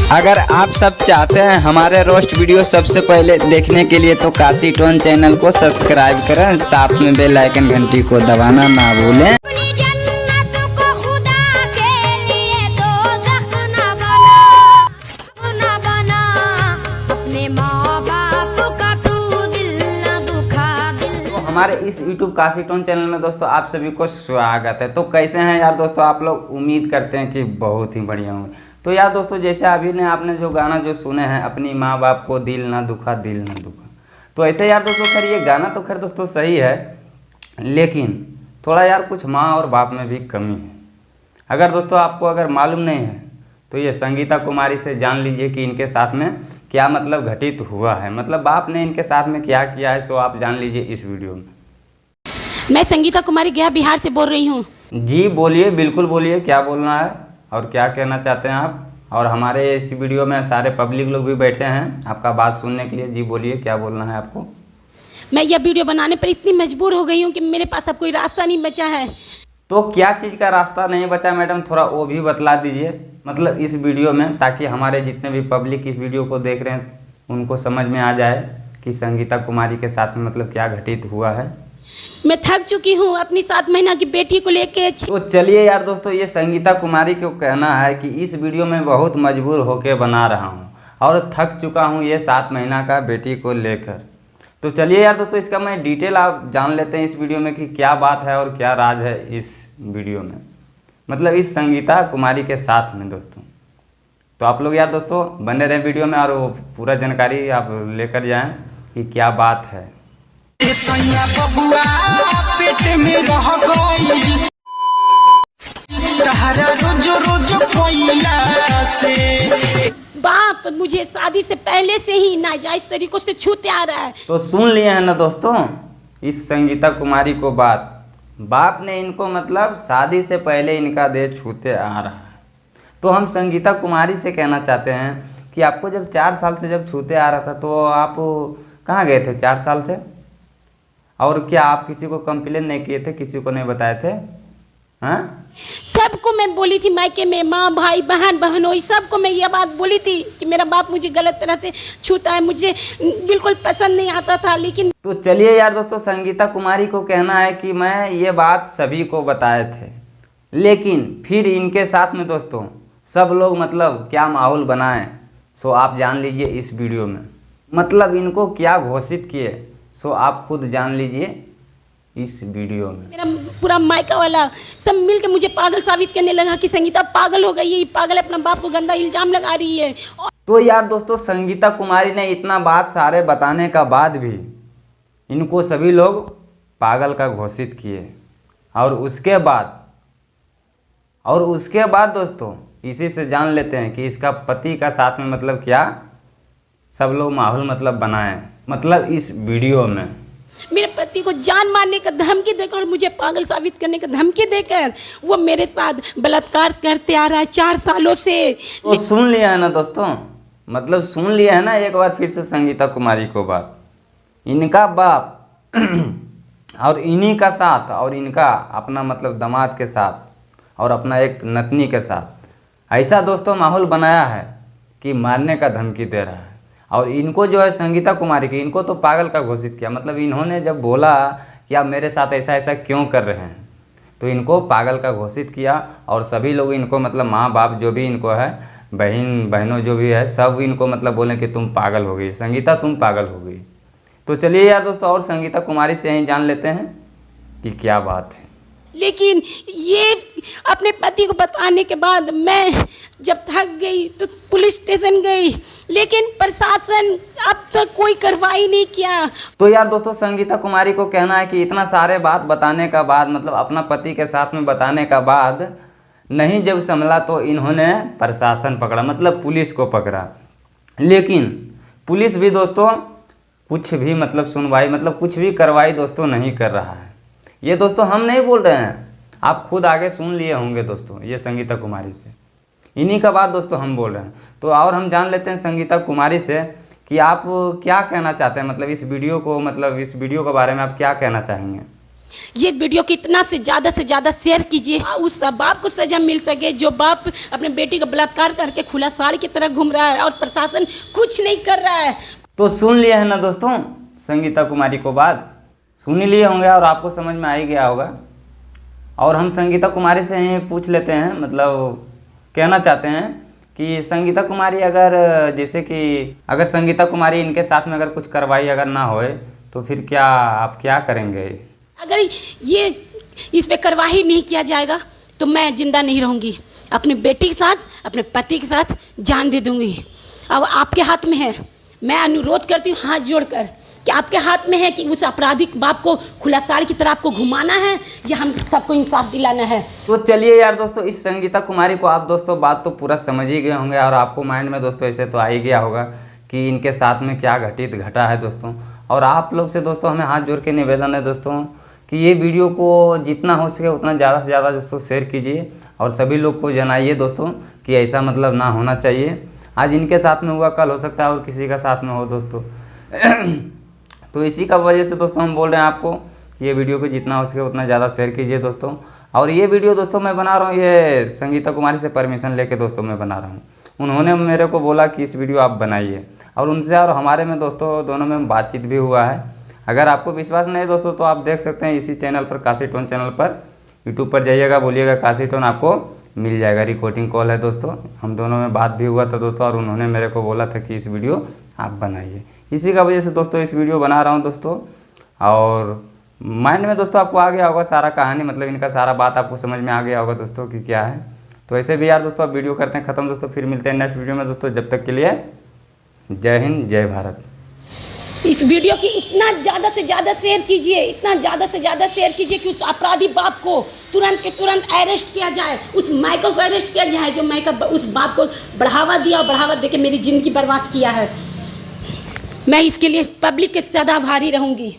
अगर आप सब चाहते हैं हमारे रोस्ट वीडियो सबसे पहले देखने के लिए तो काशी टोन चैनल को सब्सक्राइब करें, साथ में बेल आइकन घंटी को दबाना ना भूलें। हमारे इस YouTube काशी टोन चैनल में दोस्तों आप सभी को स्वागत है। तो कैसे हैं यार दोस्तों आप लोग? उम्मीद करते हैं कि बहुत ही बढ़िया होंगे। तो यार दोस्तों जैसे अभी ने आपने जो गाना जो सुने हैं, अपनी माँ बाप को दिल ना दुखा दिल ना दुखा, तो ऐसे यार दोस्तों खैर ये गाना तो खैर दोस्तों सही है, लेकिन थोड़ा यार कुछ माँ और बाप में भी कमी है। अगर दोस्तों आपको अगर मालूम नहीं है तो ये संगीता कुमारी से जान लीजिए कि इनके साथ में क्या मतलब घटित हुआ है, मतलब बाप ने इनके साथ में क्या किया है, सो आप जान लीजिए इस वीडियो में। मैं संगीता कुमारी गया बिहार से बोल रही हूँ। जी बोलिए, बिल्कुल बोलिए, क्या बोलना है और क्या कहना चाहते हैं आप। और हमारे इस वीडियो में सारे पब्लिक लोग भी बैठे हैं आपका बात सुनने के लिए। जी बोलिए, क्या बोलना है आपको। मैं यह वीडियो बनाने पर इतनी मजबूर हो गई हूँ कि मेरे पास अब कोई रास्ता नहीं बचा है। तो क्या चीज़ का रास्ता नहीं बचा मैडम, थोड़ा वो भी बतला दीजिए मतलब इस वीडियो में, ताकि हमारे जितने भी पब्लिक इस वीडियो को देख रहे हैं उनको समझ में आ जाए कि संगीता कुमारी के साथ में मतलब क्या घटित हुआ है। मैं थक चुकी हूँ अपनी 7 महीना की बेटी को लेके। तो चलिए यार दोस्तों, ये संगीता कुमारी को कहना है कि इस वीडियो में बहुत मजबूर होके बना रहा हूँ और थक चुका हूँ ये 7 महीना का बेटी को लेकर। तो चलिए यार दोस्तों इसका मैं डिटेल आप जान लेते हैं इस वीडियो में कि क्या बात है और क्या राज है इस वीडियो में, मतलब इस संगीता कुमारी के साथ में दोस्तों। तो आप लोग यार दोस्तों बने रहें वीडियो में और वो पूरा जानकारी आप लेकर जाएं कि क्या बात है। पेट में रह गई से बाप मुझे शादी से पहले से ही नाजायज तरीकों से छूते आ रहा है। तो सुन लिए हैं ना दोस्तों इस संगीता कुमारी को बात, बाप ने इनको मतलब शादी से पहले इनका देह छूते आ रहा है। तो हम संगीता कुमारी से कहना चाहते हैं कि आपको जब 4 साल से जब छूते आ रहा था तो आप कहाँ गए थे 4 साल से? और क्या आप किसी को कंप्लेन नहीं किए थे, किसी को नहीं बताए थे? हाँ, सबको मैं बोली थी, मायके में माँ भाई बहन बहनोई सबको मैं ये बात बोली थी कि मेरा बाप मुझे गलत तरह से छूता है, मुझे बिल्कुल पसंद नहीं आता था। लेकिन तो चलिए यार दोस्तों संगीता कुमारी को कहना है कि मैं ये बात सभी को बताए थे, लेकिन फिर इनके साथ में दोस्तों सब लोग मतलब क्या माहौल बनाए, सो आप जान लीजिए इस वीडियो में, मतलब इनको क्या घोषित किए, सो आप खुद जान लीजिए इस वीडियो में। मेरा पूरा मायका वाला सब मिलकर मुझे पागल साबित करने लगा कि संगीता पागल हो गई है, पागल अपना बाप को गंदा इल्जाम लगा रही है। तो यार दोस्तों संगीता कुमारी ने इतना बात सारे बताने का बाद भी इनको सभी लोग पागल का घोषित किए। और उसके बाद दोस्तों इसी से जान लेते हैं कि इसका पति का साथ में मतलब क्या सब लोग माहौल मतलब बनाए, मतलब इस वीडियो में मेरे पति को जान मारने का धमकी देकर, मुझे पागल साबित करने का धमकी देकर वो मेरे साथ बलात्कार करते आ रहा है 4 सालों से। तो सुन लिया है ना दोस्तों, मतलब सुन लिया है ना एक बार फिर से संगीता कुमारी को बात, इनका बाप और इन्हीं का साथ और इनका अपना मतलब दामाद के साथ और अपना एक नतनी के साथ ऐसा दोस्तों माहौल बनाया है कि मारने का धमकी दे रहा है। और इनको जो है संगीता कुमारी की इनको तो पागल का घोषित किया, मतलब इन्होंने जब बोला कि आप मेरे साथ ऐसा ऐसा क्यों कर रहे हैं तो इनको पागल का घोषित किया। और सभी लोग इनको मतलब माँ बाप जो भी इनको है, बहनों जो भी है, सब इनको मतलब बोले कि तुम पागल हो गई संगीता, तुम पागल हो गई। तो चलिए यार दोस्तों और संगीता कुमारी से यहीं जान लेते हैं कि क्या बात है। लेकिन ये अपने पति को बताने के बाद मैं जब थक गई तो पुलिस स्टेशन गई, लेकिन प्रशासन अब तक कोई कार्रवाई नहीं किया। तो यार दोस्तों संगीता कुमारी को कहना है कि इतना सारे बात बताने का बाद, मतलब अपना पति के साथ में बताने का बाद नहीं जब संभला तो इन्होंने प्रशासन पकड़ा, मतलब पुलिस को पकड़ा। लेकिन पुलिस भी दोस्तों कुछ भी मतलब सुनवाई, मतलब कुछ भी कार्रवाई दोस्तों नहीं कर रहा है। ये दोस्तों हम नहीं बोल रहे हैं, आप खुद आगे सुन लिए होंगे दोस्तों ये संगीता कुमारी से, इन्हीं का बात दोस्तों हम बोल रहे हैं। तो और हम जान लेते हैं संगीता कुमारी से कि आप क्या कहना चाहते हैं, मतलब इस वीडियो को, मतलब इस वीडियो के बारे में आप क्या कहना चाहेंगे। ये वीडियो को इतना से ज़्यादा शेयर कीजिए, उस बाप को सजा मिल सके जो बाप अपने बेटी का बलात्कार करके खुला साड़ी की तरह घूम रहा है और प्रशासन कुछ नहीं कर रहा है। तो सुन लिया है ना दोस्तों संगीता कुमारी को बात सुन ही लिए होंगे और आपको समझ में आ ही गया होगा। और हम संगीता कुमारी से ही पूछ लेते हैं, मतलब कहना चाहते हैं कि संगीता कुमारी अगर संगीता कुमारी इनके साथ में अगर कुछ कार्रवाई अगर ना होए तो फिर क्या आप क्या करेंगे? अगर ये इस पे कार्रवाई नहीं किया जाएगा तो मैं जिंदा नहीं रहूंगी, अपनी बेटी के साथ अपने पति के साथ जान दे दूंगी। अब आपके हाथ में है, मैं अनुरोध करती हूँ हाथ जोड़कर कि आपके हाथ में है कि उस आपराधिक बाप को खुला साड़ी की तरह आपको घुमाना है या हम सबको इंसाफ दिलाना है। तो चलिए यार दोस्तों, इस संगीता कुमारी को आप दोस्तों बात तो पूरा समझ ही गए होंगे और आपको माइंड में दोस्तों ऐसे तो आ ही गया होगा कि इनके साथ में क्या घटा है दोस्तों। और आप लोग से दोस्तों हमें हाथ जोड़ के निवेदन है दोस्तों कि ये वीडियो को जितना हो सके उतना ज़्यादा से ज़्यादा दोस्तों शेयर कीजिए और सभी लोग को जनाइए दोस्तों कि ऐसा मतलब ना होना चाहिए। आज इनके साथ में हुआ, कल हो सकता है और किसी का साथ में हो दोस्तों। तो इसी का वजह से दोस्तों हम बोल रहे हैं आपको कि ये वीडियो को जितना हो सके उतना ज़्यादा शेयर कीजिए दोस्तों। और ये वीडियो दोस्तों मैं बना रहा हूँ, ये संगीता कुमारी से परमिशन लेके दोस्तों मैं बना रहा हूँ। उन्होंने मेरे को बोला कि इस वीडियो आप बनाइए और उनसे और हमारे में दोस्तों दोनों में बातचीत भी हुआ है। अगर आपको विश्वास नहीं दोस्तों तो आप देख सकते हैं इसी चैनल पर, काशी टोन चैनल पर, यूट्यूब पर जाइएगा, बोलिएगा काशी टोन, आपको मिल जाएगा। रिकॉर्डिंग कॉल है दोस्तों, हम दोनों में बात भी हुआ था दोस्तों और उन्होंने मेरे को बोला था कि इस वीडियो आप बनाइए। इसी का वजह से दोस्तों इस वीडियो बना रहा हूँ दोस्तों। और माइंड में दोस्तों आपको आ गया होगा सारा कहानी, मतलब इनका सारा बात आपको समझ में आ गया होगा दोस्तों कि क्या है। तो ऐसे भी यार दोस्तों अब वीडियो करते हैं ख़त्म दोस्तों, फिर मिलते हैं नेक्स्ट वीडियो में दोस्तों। जब तक के लिए जय हिंद, जय भारत। इस वीडियो की इतना ज़्यादा से ज़्यादा शेयर कीजिए, इतना ज़्यादा से ज़्यादा शेयर कीजिए कि उस अपराधी बाप को तुरंत के तुरंत अरेस्ट किया जाए, उस माइकल को अरेस्ट किया जाए जो माइकल उस बाप को बढ़ावा दिया और बढ़ावा देके मेरी ज़िंदगी बर्बाद किया है। मैं इसके लिए पब्लिक के ज़्यादा आभारी रहूँगी।